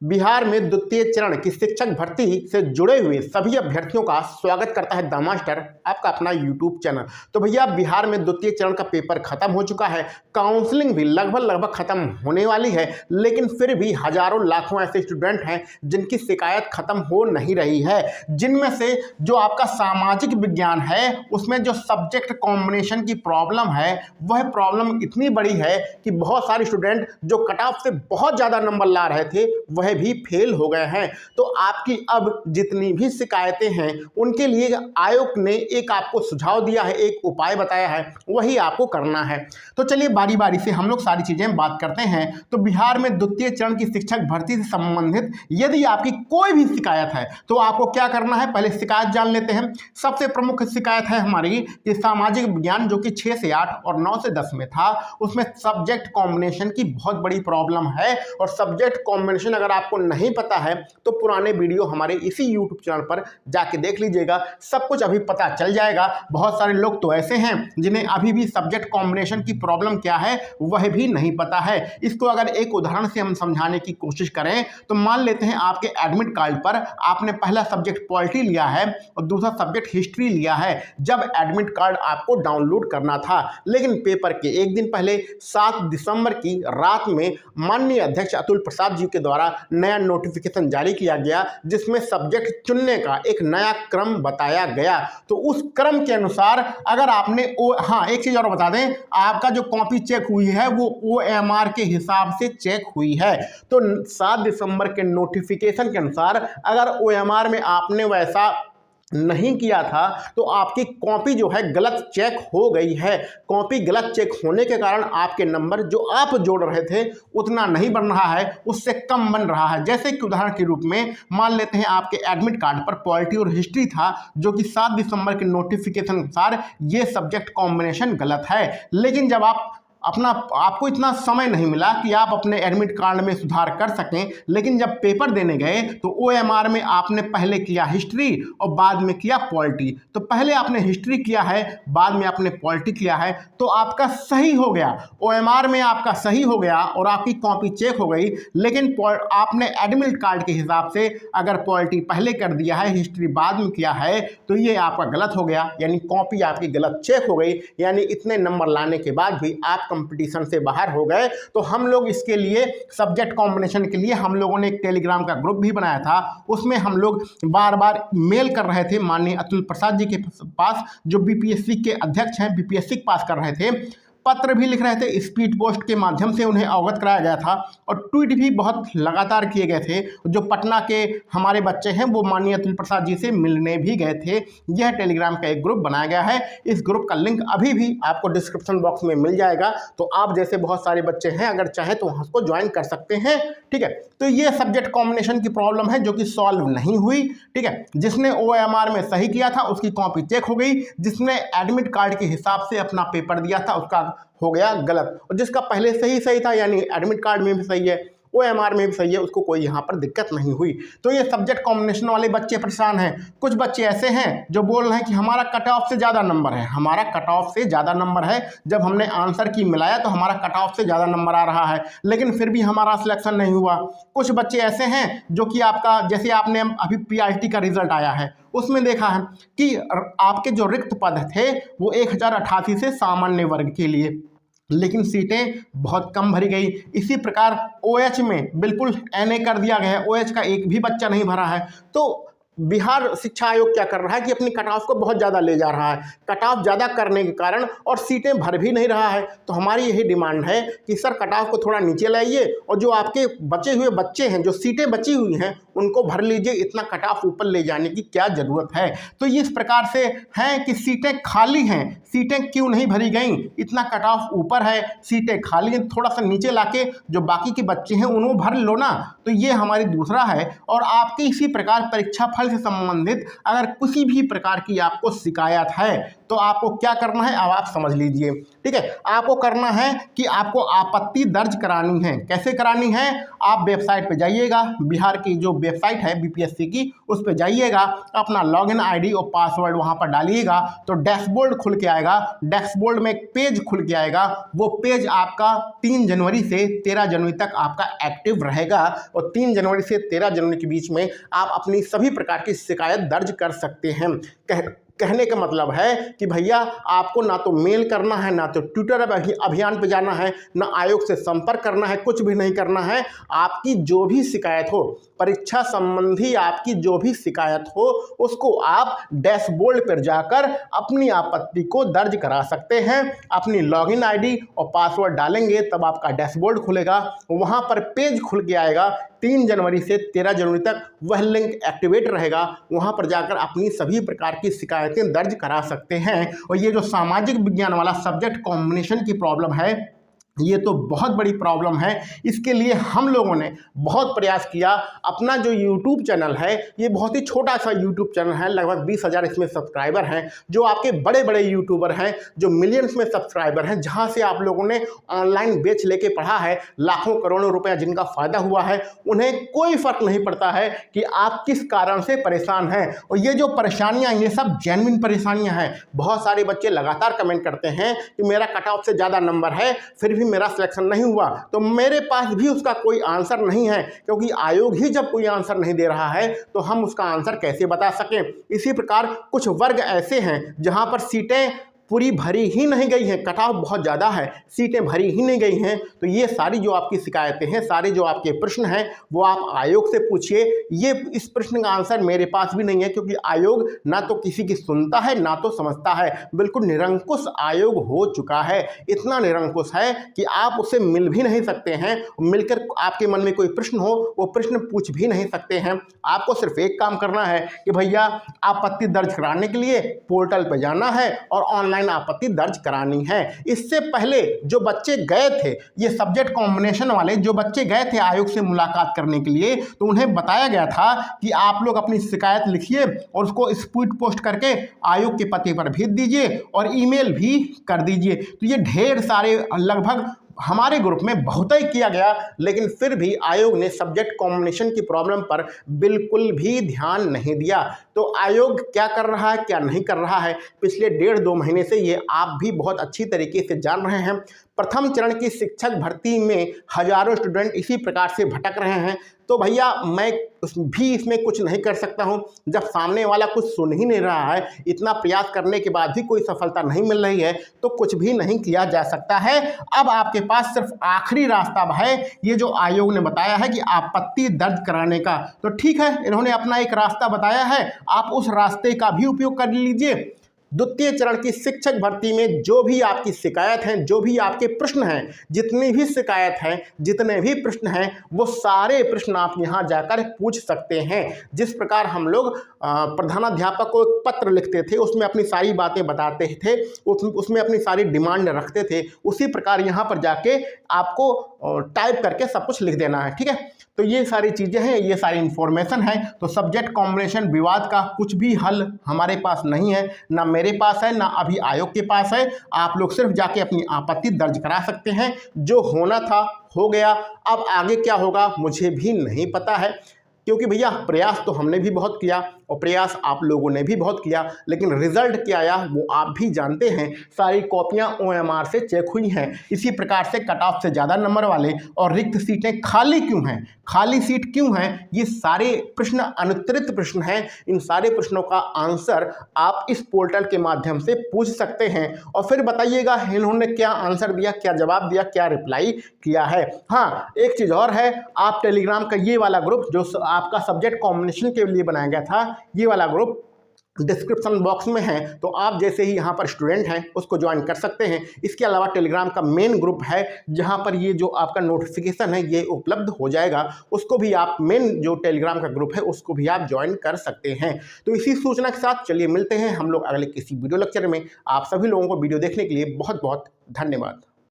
बिहार में द्वितीय चरण की शिक्षक भर्ती से जुड़े हुए सभी अभ्यर्थियों का स्वागत करता है द मास्टर, आपका अपना यूट्यूब चैनल। तो भैया बिहार में द्वितीय चरण का पेपर खत्म हो चुका है, काउंसलिंग भी लगभग खत्म होने वाली है, लेकिन फिर भी हजारों लाखों ऐसे स्टूडेंट हैं जिनकी शिकायत खत्म हो नहीं रही है। जिनमें से जो आपका सामाजिक विज्ञान है उसमें जो सब्जेक्ट कॉम्बिनेशन की प्रॉब्लम है वह प्रॉब्लम इतनी बड़ी है कि बहुत सारे स्टूडेंट जो कट ऑफ से बहुत ज़्यादा नंबर ला रहे थे वह भी फेल हो गए हैं। तो आपकी अब जितनी भी शिकायतें हैं उनके लिए आयोग ने एक आपको सुझाव दिया है, एक उपाय बताया है, वही आपको करना है। तो चलिए बारी बारी से हम लोग सारी चीज़ें बात करते हैं। तो बिहार में द्वितीय चरण की शिक्षक भर्ती से संबंधित यदि आपकी कोई भी शिकायत है तो आपको क्या करना है, पहले शिकायत जान लेते हैं। सबसे प्रमुख शिकायत है हमारी कि सामाजिक विज्ञान जो कि 6 से 8 और 9 से 10 में था, उसमें सब्जेक्ट कॉम्बिनेशन की बहुत बड़ी प्रॉब्लम है। और सब्जेक्ट कॉम्बिनेशन अगर आपको नहीं पता है तो पुराने वीडियो हमारे इसी यूट्यूब चैनल पर जाके देख लीजिएगा, सब कुछ अभी पता चल जाएगा। बहुत सारे लोग तो ऐसे हैं जिन्हें अभी भी सब्जेक्ट कॉम्बिनेशन की प्रॉब्लम क्या है वह भी नहीं पता है। इसको अगर एक उदाहरण से हम समझाने की कोशिश करें तो मान लेते हैं आपके एडमिट कार्ड पर आपने पहला सब्जेक्ट पॉलिटी लिया है और दूसरा सब्जेक्ट हिस्ट्री लिया है। जब एडमिट कार्ड आपको डाउनलोड करना था, लेकिन पेपर के एक दिन पहले 7 दिसंबर की रात में माननीय अध्यक्ष अतुल प्रसाद जी के द्वारा नया नोटिफिकेशन जारी किया गया जिसमें सब्जेक्ट चुनने का एक नया क्रम बताया गया। तो उस क्रम के अनुसार अगर आपने एक चीज और बता दें, आपका जो कॉपी चेक हुई है वो OMR के हिसाब से चेक हुई है। तो 7 दिसंबर के नोटिफिकेशन के अनुसार अगर OMR में आपने वैसा नहीं किया था तो आपकी कॉपी जो है गलत चेक हो गई है। कॉपी गलत चेक होने के कारण आपके नंबर जो आप जोड़ रहे थे उतना नहीं बन रहा है, उससे कम बन रहा है। जैसे कि उदाहरण के रूप में मान लेते हैं आपके एडमिट कार्ड पर पॉलिटी और हिस्ट्री था जो कि 7 दिसंबर के नोटिफिकेशन अनुसार ये सब्जेक्ट कॉम्बिनेशन गलत है, लेकिन जब आपको इतना समय नहीं मिला कि आप अपने एडमिट कार्ड में सुधार कर सकें, लेकिन जब पेपर देने गए तो OMR में आपने पहले किया हिस्ट्री और बाद में किया पॉलिटी। तो पहले आपने हिस्ट्री किया है, बाद में आपने पॉलिटी किया है, तो आपका सही हो गया। OMR में आपका सही हो गया और आपकी कॉपी चेक हो गई, लेकिन आपने एडमिट कार्ड के हिसाब से अगर पॉलिटी पहले कर दिया है, हिस्ट्री बाद में किया है, तो ये आपका गलत हो गया, यानी कॉपी आपकी गलत चेक हो गई। यानी इतने नंबर लाने के बाद भी आप कंपटीशन से बाहर हो गए। तो हम लोग इसके लिए सब्जेक्ट कॉम्बिनेशन के लिए हम लोगों ने एक टेलीग्राम का ग्रुप भी बनाया था। उसमें हम लोग बार बार मेल कर रहे थे माननीय अतुल प्रसाद जी के पास, जो BPSC के अध्यक्ष हैं, BPSC पास कर रहे थे। पत्र भी लिख रहे थे, स्पीड पोस्ट के माध्यम से उन्हें अवगत कराया गया था और ट्वीट भी बहुत लगातार किए गए थे। जो पटना के हमारे बच्चे हैं वो माननीय अतुल प्रसाद जी से मिलने भी गए थे। यह टेलीग्राम का एक ग्रुप बनाया गया है। इस ग्रुप का लिंक अभी भी आपको डिस्क्रिप्शन बॉक्स में मिल जाएगा। तो आप जैसे बहुत सारे बच्चे हैं अगर चाहें तो उसको ज्वाइन कर सकते हैं, ठीक है। तो ये सब्जेक्ट कॉम्बिनेशन की प्रॉब्लम है जो कि सॉल्व नहीं हुई, ठीक है। जिसने OMR में सही किया था उसकी कॉपी चेक हो गई, जिसने एडमिट कार्ड के हिसाब से अपना पेपर दिया था उसका हो गया गलत, और जिसका पहले सही था यानी एडमिट कार्ड में भी सही है, OMR में भी सही है, उसको कोई यहाँ पर दिक्कत नहीं हुई। तो ये सब्जेक्ट कॉम्बिनेशन वाले बच्चे परेशान हैं। कुछ बच्चे ऐसे हैं जो बोल रहे हैं कि हमारा कट ऑफ से ज़्यादा नंबर है, हमारा कट ऑफ से ज़्यादा नंबर है। जब हमने आंसर की मिलाया तो हमारा कट ऑफ से ज़्यादा नंबर आ रहा है, लेकिन फिर भी हमारा सिलेक्शन नहीं हुआ। कुछ बच्चे ऐसे हैं जो कि आपका जैसे आपने अभी PRT का रिजल्ट आया है उसमें देखा है कि आपके जो रिक्त पद थे वो 1088 से सामान्य वर्ग के लिए, लेकिन सीटें बहुत कम भरी गई। इसी प्रकार OH में बिल्कुल NA कर दिया गया है, OH का एक भी बच्चा नहीं भरा है। तो बिहार शिक्षा आयोग क्या कर रहा है कि अपनी कट ऑफ को बहुत ज़्यादा ले जा रहा है। कट ऑफ ज़्यादा करने के कारण और सीटें भर भी नहीं रहा है। तो हमारी यही डिमांड है कि सर कट ऑफ को थोड़ा नीचे लाइए और जो आपके बचे हुए बच्चे हैं, जो सीटें बची हुई हैं, उनको भर लीजिए। इतना कट ऑफ ऊपर ले जाने की क्या ज़रूरत है। तो इस प्रकार से है कि सीटें खाली हैं, सीटें क्यों नहीं भरी गई, इतना कट ऑफ ऊपर है, सीटें खाली हैं, थोड़ा सा नीचे लाके जो बाकी के बच्चे हैं उनको भर लो ना। तो ये हमारी दूसरा है। और आपके इसी प्रकार परीक्षा राशिफल से संबंधित अगर किसी भी प्रकार की आपको शिकायत है तो आपको क्या करना है, अब आप समझ लीजिए। ठीक है, आपको करना है कि आपको आपत्ति दर्ज करानी है। कैसे करानी है, आप वेबसाइट पे जाइएगा, बिहार की जो वेबसाइट है बीपीएससी की, उस पे जाइएगा, अपना लॉगिन आईडी और पासवर्ड वहां पर डालिएगा तो डैशबोर्ड खुल के आएगा। डैशबोर्ड में एक पेज खुल के आएगा, वो पेज आपका 3 जनवरी से 13 जनवरी तक आपका एक्टिव रहेगा और 3 जनवरी से 13 जनवरी के बीच में आप अपनी सभी प्रकार की शिकायत दर्ज कर सकते हैं। कहने का मतलब है कि भैया आपको ना तो मेल करना है, ना तो ट्विटर अभियान पे जाना है, ना आयोग से संपर्क करना है, कुछ भी नहीं करना है। आपकी जो भी शिकायत हो, परीक्षा संबंधी आपकी जो भी शिकायत हो, उसको आप डैशबोर्ड पर जाकर अपनी आपत्ति को दर्ज करा सकते हैं। अपनी लॉगिन आईडी और पासवर्ड डालेंगे तब आपका डैशबोर्ड खुलेगा, वहां पर पेज खुल के आएगा। 3 जनवरी से 13 जनवरी तक वह लिंक एक्टिवेट रहेगा, वहां पर जाकर अपनी सभी प्रकार की शिकायतें दर्ज करा सकते हैं। और ये जो सामाजिक विज्ञान वाला सब्जेक्ट कॉम्बिनेशन की प्रॉब्लम है, ये तो बहुत बड़ी प्रॉब्लम है। इसके लिए हम लोगों ने बहुत प्रयास किया। अपना जो YouTube चैनल है, ये बहुत ही छोटा सा YouTube चैनल है, लगभग 20,000 इसमें सब्सक्राइबर हैं। जो आपके बड़े बड़े यूट्यूबर हैं, जो मिलियंस में सब्सक्राइबर हैं, जहां से आप लोगों ने ऑनलाइन बेच लेके पढ़ा है, लाखों करोड़ों रुपया जिनका फ़ायदा हुआ है, उन्हें कोई फ़र्क नहीं पड़ता है कि आप किस कारण से परेशान हैं। और ये जो परेशानियाँ, ये सब जेन्युइन परेशानियाँ हैं। बहुत सारे बच्चे लगातार कमेंट करते हैं कि मेरा कट ऑफ से ज़्यादा नंबर है, फिर मेरा सिलेक्शन नहीं हुआ। तो मेरे पास भी उसका कोई आंसर नहीं है, क्योंकि आयोग ही जब कोई आंसर नहीं दे रहा है तो हम उसका आंसर कैसे बता सकें। इसी प्रकार कुछ वर्ग ऐसे हैं जहां पर सीटें पूरी भरी ही नहीं गई हैं, कट ऑफ बहुत ज़्यादा है, सीटें भरी ही नहीं गई हैं। तो ये सारी जो आपकी शिकायतें हैं, सारे जो आपके प्रश्न हैं, वो आप आयोग से पूछिए। ये इस प्रश्न का आंसर मेरे पास भी नहीं है, क्योंकि आयोग ना तो किसी की सुनता है ना तो समझता है। बिल्कुल निरंकुश आयोग हो चुका है, इतना निरंकुश है कि आप उससे मिल भी नहीं सकते हैं। मिलकर आपके मन में कोई प्रश्न हो, वो प्रश्न पूछ भी नहीं सकते हैं। आपको सिर्फ एक काम करना है कि भैया आपत्ति दर्ज कराने के लिए पोर्टल पर जाना है और ऑनलाइन आपत्ति दर्ज करानी है। इससे पहले जो बच्चे गए थे, ये सब्जेक्ट कॉम्बिनेशन वाले जो बच्चे गए थे आयोग से मुलाकात करने के लिए, तो उन्हें बताया गया था कि आप लोग अपनी शिकायत लिखिए और उसको स्पीड पोस्ट करके आयोग के पते पर भेज दीजिए और ईमेल भी कर दीजिए। तो ये ढेर सारे, लगभग हमारे ग्रुप में बहुत ही किया गया, लेकिन फिर भी आयोग ने सब्जेक्ट कॉम्बिनेशन की प्रॉब्लम पर बिल्कुल भी ध्यान नहीं दिया। तो आयोग क्या कर रहा है, क्या नहीं कर रहा है, पिछले 1.5-2 महीने से ये आप भी बहुत अच्छी तरीके से जान रहे हैं। प्रथम चरण की शिक्षक भर्ती में हजारों स्टूडेंट इसी प्रकार से भटक रहे हैं। तो भैया मैं भी इसमें कुछ नहीं कर सकता हूं। जब सामने वाला कुछ सुन ही नहीं रहा है, इतना प्रयास करने के बाद भी कोई सफलता नहीं मिल रही है, तो कुछ भी नहीं किया जा सकता है। अब आपके पास सिर्फ आखिरी रास्ता है, ये जो आयोग ने बताया है कि आपत्ति दर्ज कराने का। तो ठीक है, इन्होंने अपना एक रास्ता बताया है, आप उस रास्ते का भी उपयोग कर लीजिए। द्वितीय चरण की शिक्षक भर्ती में जो भी आपकी शिकायत हैं, जो भी आपके प्रश्न हैं, जितनी भी शिकायत हैं, जितने भी प्रश्न हैं, वो सारे प्रश्न आप यहां जाकर पूछ सकते हैं। जिस प्रकार हम लोग प्रधानाध्यापक को एक पत्र लिखते थे, उसमें अपनी सारी बातें बताते थे, उसमें अपनी सारी डिमांड रखते थे, उसी प्रकार यहाँ पर जाके आपको टाइप करके सब कुछ लिख देना है। ठीक है, तो ये सारी चीज़ें हैं, ये सारी इन्फॉर्मेशन है। तो सब्जेक्ट कॉम्बिनेशन विवाद का कुछ भी हल हमारे पास नहीं है, ना मेरे पास है, ना अभी आयोग के पास है। आप लोग सिर्फ जाके अपनी आपत्ति दर्ज करा सकते हैं। जो होना था हो गया, अब आगे क्या होगा मुझे भी नहीं पता है, क्योंकि भैया प्रयास तो हमने भी बहुत किया और प्रयास आप लोगों ने भी बहुत किया, लेकिन रिजल्ट क्या आया वो आप भी जानते हैं। सारी कॉपियां OMR से चेक हुई हैं। इसी प्रकार से कट ऑफ से ज़्यादा नंबर वाले और रिक्त सीटें खाली क्यों हैं, खाली सीट क्यों हैं, ये सारे प्रश्न अनुत्तरित प्रश्न हैं। इन सारे प्रश्नों का आंसर आप इस पोर्टल के माध्यम से पूछ सकते हैं और फिर बताइएगा इन्होंने क्या आंसर दिया, क्या जवाब दिया, क्या रिप्लाई किया है। हाँ, एक चीज़ और है, आप टेलीग्राम का ये वाला ग्रुप जो आपका सब्जेक्ट कॉम्बिनेशन के लिए बनाया गया था, ये वाला ग्रुप डिस्क्रिप्शन बॉक्स में है, तो आप जैसे ही यहाँ पर स्टूडेंट हैं उसको ज्वाइन कर सकते हैं। इसके अलावा टेलीग्राम का मेन ग्रुप है जहाँ पर ये जो आपका नोटिफिकेशन है ये उपलब्ध हो जाएगा, उसको भी आप, मेन जो टेलीग्राम का ग्रुप है उसको भी आप ज्वाइन कर सकते हैं। तो इसी सूचना के साथ चलिए मिलते हैं हम लोग अगले किसी वीडियो लेक्चर में। आप सभी लोगों को वीडियो देखने के लिए बहुत बहुत धन्यवाद।